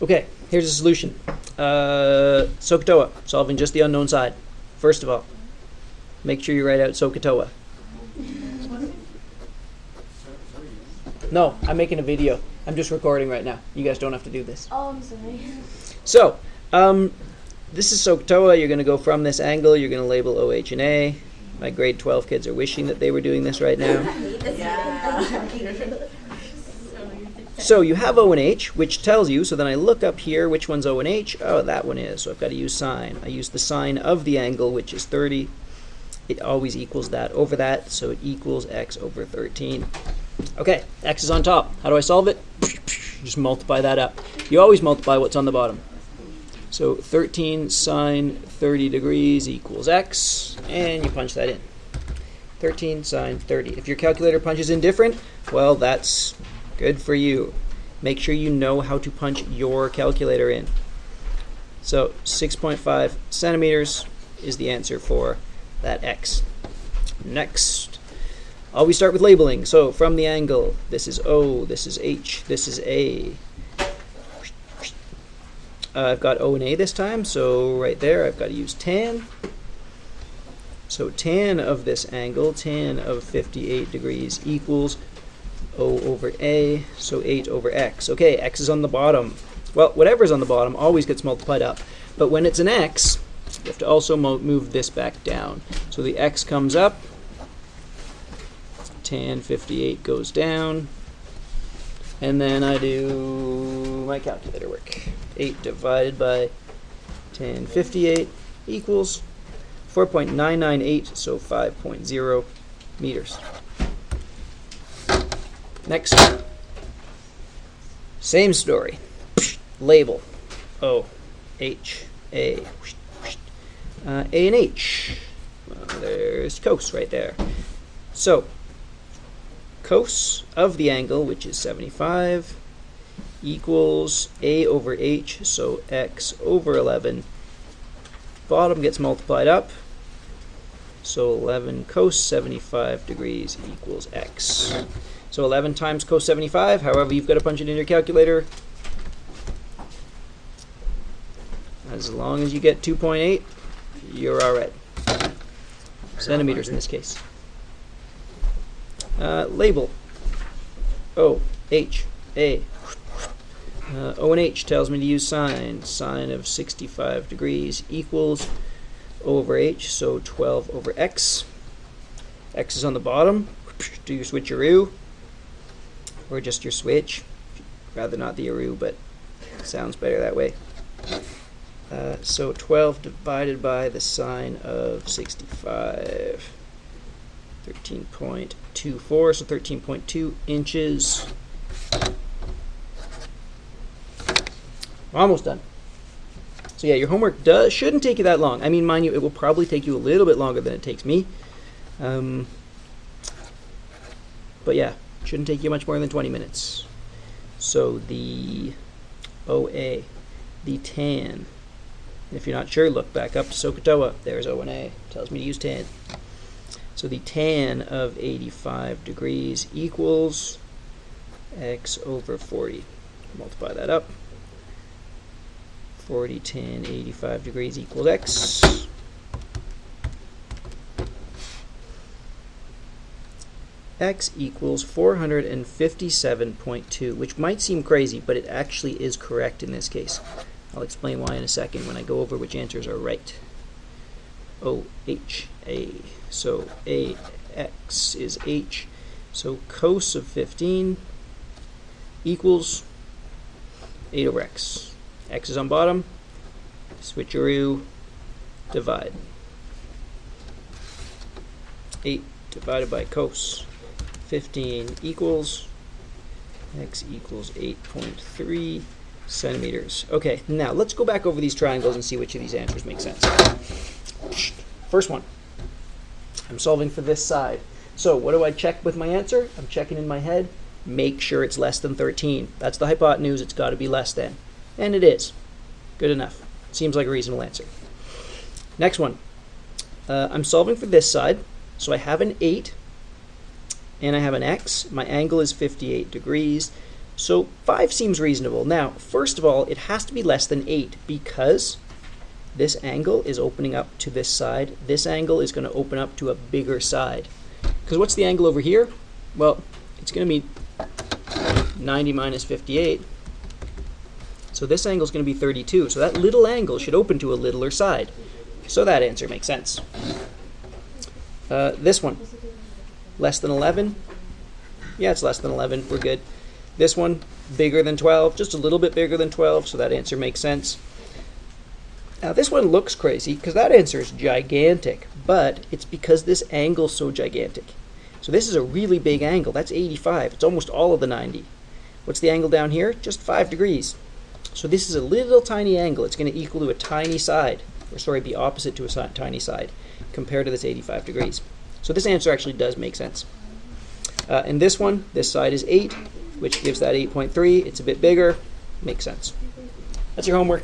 Okay, here's the solution. SohCahToa, solving just the unknown side. First of all, make sure you write out SohCahToa. No, I'm making a video. I'm just recording right now. You guys don't have to do this. Oh, I'm sorry. So, this is SohCahToa. You're going to go from this angle. You're going to label OH and A. My grade 12 kids are wishing that they were doing this right now. So you have O and H, which tells you, so then I look up here, which one's O and H? Oh, that one is, so I've got to use sine. I use the sine of the angle, which is 30. It always equals that over that, so it equals x over 13. Okay, x is on top. How do I solve it? Just multiply that up. You always multiply what's on the bottom. So 13 sine 30 degrees equals x, and you punch that in. 13 sine 30. If your calculator punches in different, well, that's good for you. Make sure you know how to punch your calculator in. So 6.5 centimeters is the answer for that x. Next, always start with labeling. So from the angle, this is O, this is H, this is A. I've got O and A this time, so right there I've got to use tan. So tan of this angle, tan of 58 degrees equals O over A, so 8 over x. Okay, x is on the bottom. Well, whatever's on the bottom always gets multiplied up. But when it's an x, you have to also move this back down. So the x comes up, tan 58 goes down, and then I do my calculator work. 8 divided by tan 58 equals 4.998, so 5.0 meters. Next, same story. Label O, H, A. A and H. Well, there's cos right there. So, cos of the angle, which is 75, equals A over H, so x over 11. Bottom gets multiplied up, so 11 cos 75 degrees equals x. So 11 times cos 75, however you've got to punch it in your calculator. As long as you get 2.8, you're all right. Centimeters in this case. Label O, H, A. O and H tells me to use sine. Sine of 65 degrees equals O over H, so 12 over x. X is on the bottom. Do your switcheroo, or just your switch. Rather not the aroo, but it sounds better that way. So 12 divided by the sine of 65. 13.24, so 13.2 inches. We're almost done. So yeah, your homework shouldn't take you that long. I mean, mind you, it will probably take you a little bit longer than it takes me. But yeah, shouldn't take you much more than 20 minutes. So the OA, the tan. If you're not sure, look back up to SohCahToa. There's O and A. Tells me to use tan. So the tan of 85 degrees equals x over 40. Multiply that up. 40 tan 85 degrees equals x. X equals 457.2, which might seem crazy, but it actually is correct in this case. I'll explain why in a second when I go over which answers are right. O, H, A. So A, X is H. So cos of 15 equals 8 over x. X is on bottom. Switcheroo, divide. 8 divided by cos 15 equals x equals 8.3 centimeters. Okay, now let's go back over these triangles and see which of these answers make sense. First one, I'm solving for this side. So what do I check with my answer? I'm checking in my head, make sure it's less than 13. That's the hypotenuse, it's got to be less than. And it is. Good enough. Seems like a reasonable answer. Next one, I'm solving for this side. So I have an 8 and I have an x. My angle is 58 degrees. So 5 seems reasonable. Now, first of all, it has to be less than 8 because this angle is opening up to this side. This angle is going to open up to a bigger side. Because what's the angle over here? Well, it's going to be 90 minus 58. So this angle is going to be 32. So that little angle should open to a littler side. So that answer makes sense. This one, less than 11. Yeah, it's less than 11. We're good. This one, bigger than 12, just a little bit bigger than 12, so that answer makes sense. Now this one looks crazy because that answer is gigantic, but it's because this angle's so gigantic. So this is a really big angle. That's 85. It's almost all of the 90. What's the angle down here? Just 5 degrees. So this is a little tiny angle. It's going to equal to a tiny side, or sorry, be opposite to a tiny side compared to this 85 degrees. So this answer actually does make sense. And this one, this side is 8, which gives that 8.3. It's a bit bigger. Makes sense. That's your homework.